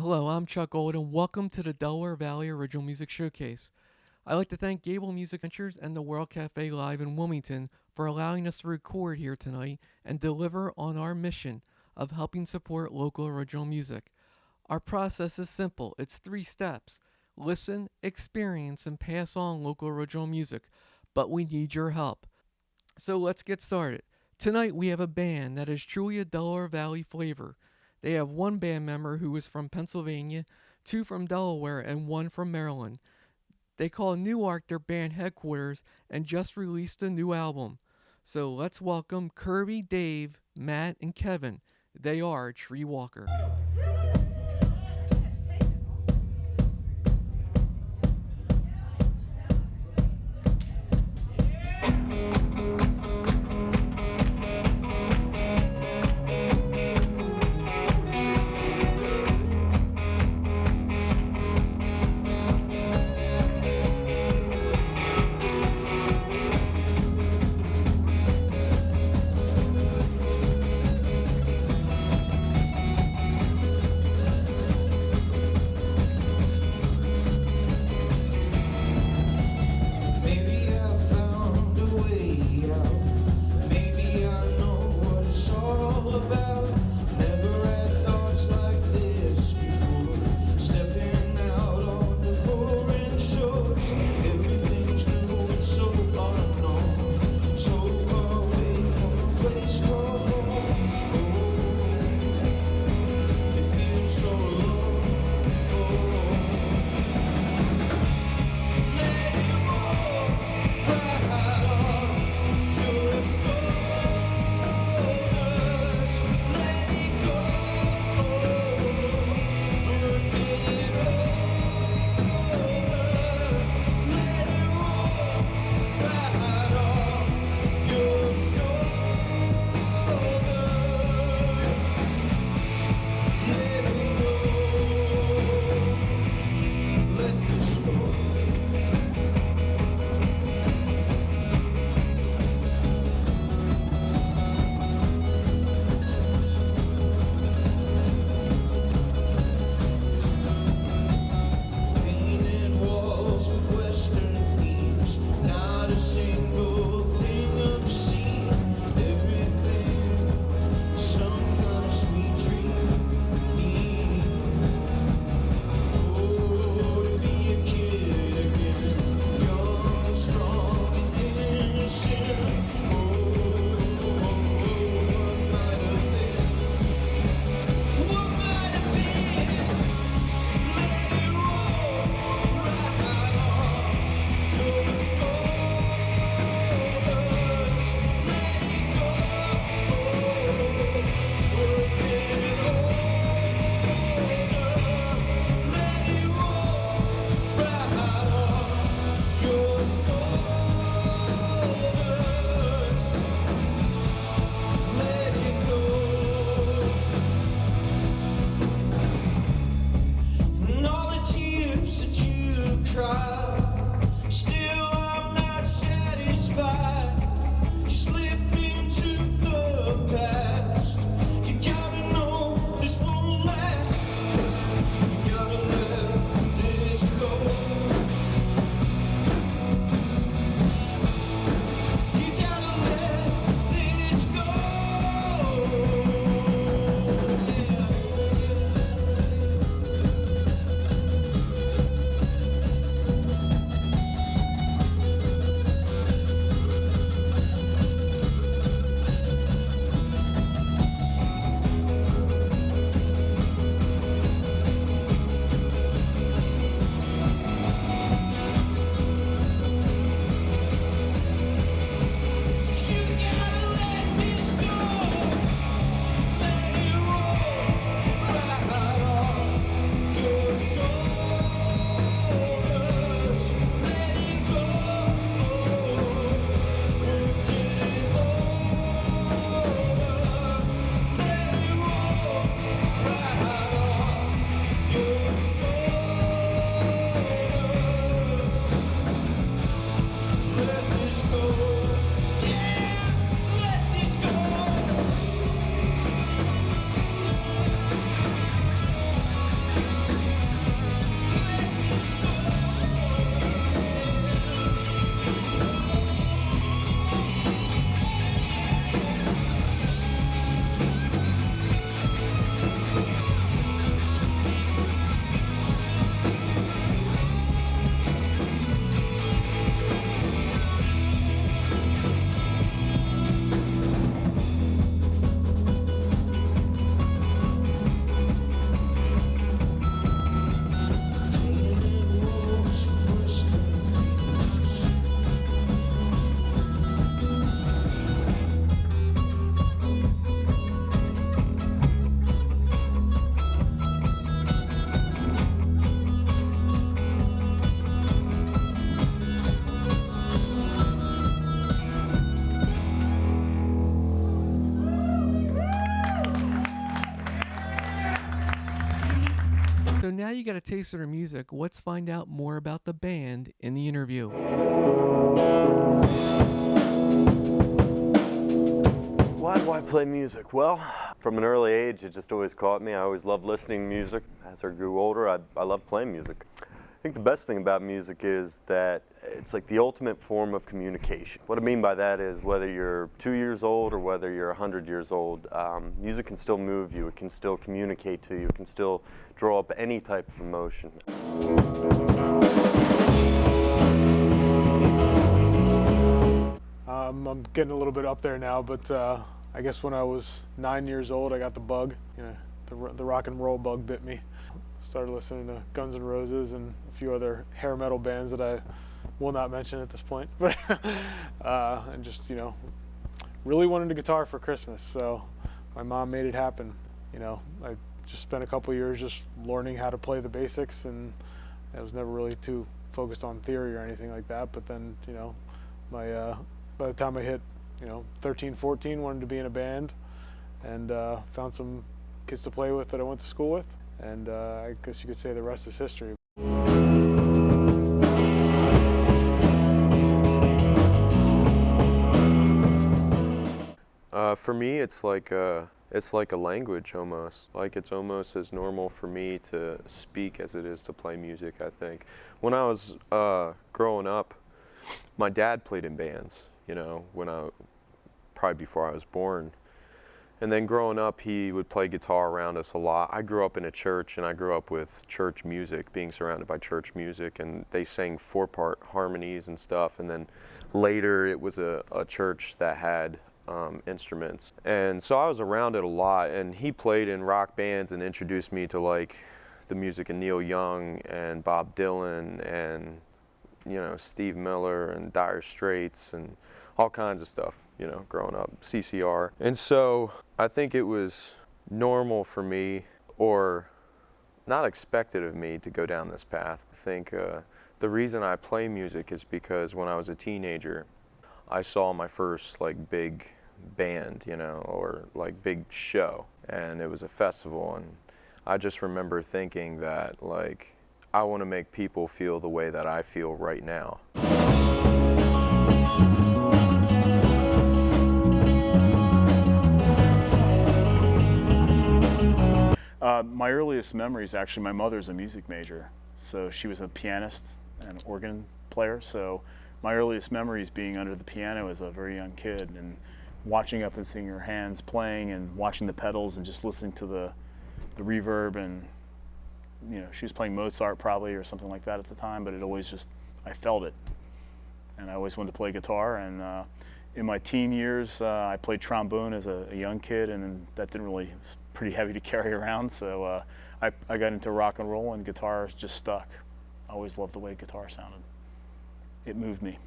Hello, I'm Chuck Gold, and welcome to the Delaware Valley Original Music Showcase. I'd like to thank Gable Music Ventures and the World Cafe Live in Wilmington for allowing us to record here tonight and deliver on our mission of helping support local original music. Our process is simple. It's 3 steps. Listen, experience, and pass on local original music. But we need your help. So let's get started. Tonight we have a band that is truly a Delaware Valley flavor. They have one band member who is from Pennsylvania, 2 from Delaware, and 1 from Maryland. They call Newark their band headquarters and just released a new album. So let's welcome Kirby, Dave, Matt, and Kevin. They are Treewalker. So now you got a taste of their music. Let's find out more about the band in the interview. Why do I play music? Well, from an early age, it just always caught me. I always loved listening to music. As I grew older, I loved playing music. I think the best thing about music is that it's like the ultimate form of communication. What I mean by that is whether you're 2 years old or whether you're 100 years old, music can still move you, it can still communicate to you, it can still draw up any type of emotion. I'm getting a little bit up there now, but I guess when I was 9 years old, I got the bug. You know, the rock and roll bug bit me. Started listening to Guns N' Roses and a few other hair metal bands that I will not mention at this point. But and just, you know, really wanted a guitar for Christmas, so my mom made it happen. You know, I just spent a couple years just learning how to play the basics, and I was never really too focused on theory or anything like that. But then, you know, by the time I hit, you know, 13, 14, wanted to be in a band, and found some kids to play with that I went to school with, and I guess you could say the rest is history. For me, it's like a language almost. Like it's almost as normal for me to speak as it is to play music, I think. When I was growing up, my dad played in bands, you know, probably before I was born. And then growing up, he would play guitar around us a lot. I grew up in a church, and I grew up with church music, being surrounded by church music, and they sang 4-part harmonies and stuff. And then later, it was a church that had instruments. And so I was around it a lot, and he played in rock bands and introduced me to like the music of Neil Young and Bob Dylan and, you know, Steve Miller and Dire Straits and all kinds of stuff, you know, growing up, CCR. And so I think it was normal for me, or not expected of me, to go down this path. I think the reason I play music is because when I was a teenager, I saw my first like big band, you know, or like big show, and it was a festival, and I just remember thinking that like I want to make people feel the way that I feel right now. My earliest memory is actually my mother's a music major, so she was a pianist and organ player. So my earliest memories being under the piano as a very young kid and watching up and seeing her hands playing and watching the pedals and just listening to the reverb. And you know, she was playing Mozart probably or something like that at the time, but it always just, I felt it. And I always wanted to play guitar. And in my teen years, I played trombone as a young kid, and that didn't really, it's pretty heavy to carry around. So I got into rock and roll, and guitar just stuck. I always loved the way guitar sounded. It moved me.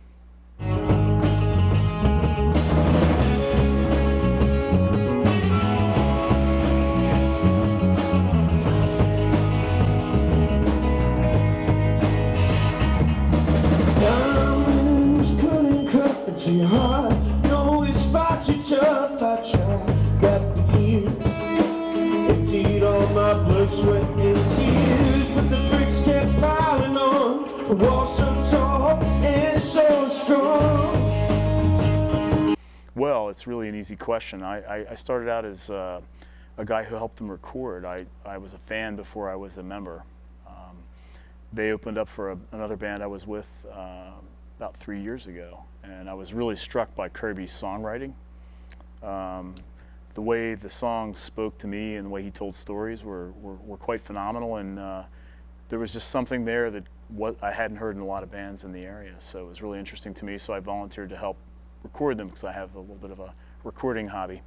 Your heart, no, it's far too tough. I tried, got for years, emptied all my blood, sweat, and tears, but the bricks kept piling on. The wall so tall and so strong. Well, it's really an easy question. I started out as a guy who helped them record. I was a fan before I was a member. They opened up for another band I was with about 3 years ago, and I was really struck by Kirby's songwriting. The way the songs spoke to me and the way he told stories were quite phenomenal, and there was just something there that I hadn't heard in a lot of bands in the area, so it was really interesting to me. So I volunteered to help record them because I have a little bit of a recording hobby.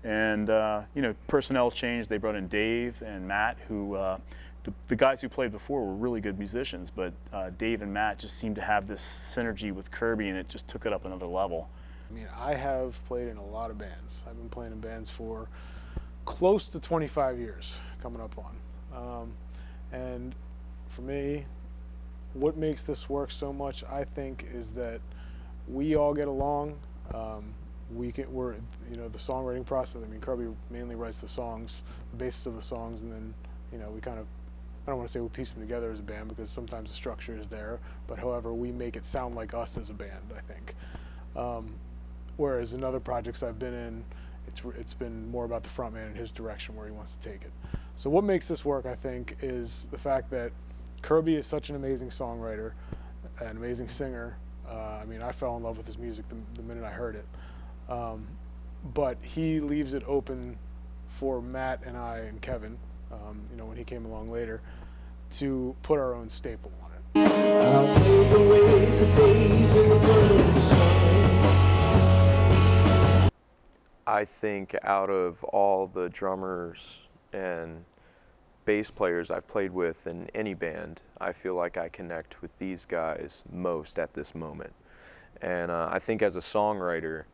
And you know, personnel changed. They brought in Dave and Matt, who the guys who played before were really good musicians, but Dave and Matt just seemed to have this synergy with Kirby, and it just took it up another level. I mean, I have played in a lot of bands. I've been playing in bands for close to 25 years, coming up on. And for me, what makes this work so much, I think, is that we all get along. We're, you know, the songwriting process. I mean, Kirby mainly writes the songs, the basis of the songs, and then, you know, we kind of I don't want to say we piece them together as a band because sometimes the structure is there, but however, we make it sound like us as a band, I think. Whereas in other projects I've been in, it's been more about the frontman and his direction where he wants to take it. So what makes this work, I think, is the fact that Kirby is such an amazing songwriter, an amazing singer. I mean, I fell in love with his music the minute I heard it. But he leaves it open for Matt and I and Kevin, you know, when he came along later, to put our own staple on it. I'll take away the days in the burning sun. I think out of all the drummers and bass players I've played with in any band, I feel like I connect with these guys most at this moment. And I think as a songwriter,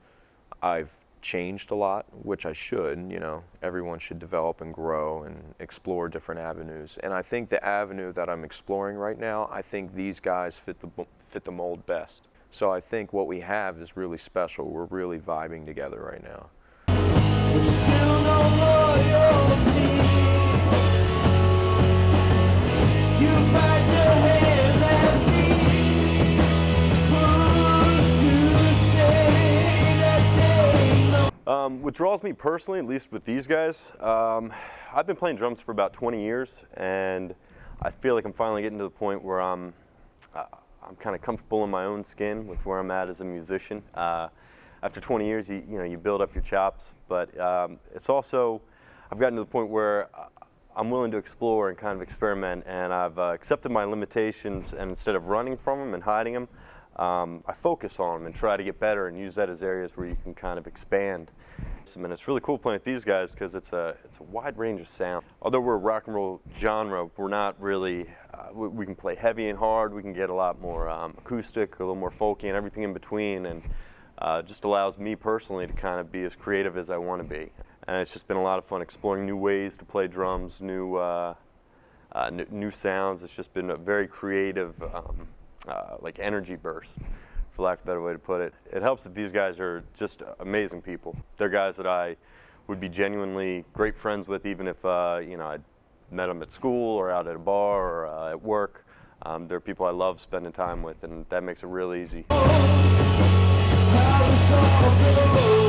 I've changed a lot, which I should. You know, everyone should develop and grow and explore different avenues. And I think the avenue that I'm exploring right now, I think these guys fit the mold best. So I think what we have is really special. We're really vibing together right now. Still no loyalty. You bite your hand at me. Who's to say that they know? What draws me personally, at least with these guys, I've been playing drums for about 20 years, and I feel like I'm finally getting to the point where I'm kind of comfortable in my own skin with where I'm at as a musician. After 20 years, you know, you build up your chops, but it's also, I've gotten to the point where I'm willing to explore and kind of experiment, and I've accepted my limitations, and instead of running from them and hiding them, I focus on them and try to get better and use that as areas where you can kind of expand. And it's really cool playing with these guys because it's a wide range of sound. Although we're a rock and roll genre, we're not really, we can play heavy and hard, we can get a lot more acoustic, a little more folky and everything in between, and just allows me personally to kind of be as creative as I want to be. And it's just been a lot of fun exploring new ways to play drums, new sounds. It's just been a very creative like energy burst, for lack of a better way to put it. It helps that these guys are just amazing people. They're guys that I would be genuinely great friends with, even if you know, I met them at school or out at a bar or at work. They're people I love spending time with, and that makes it real easy. How it's all goes.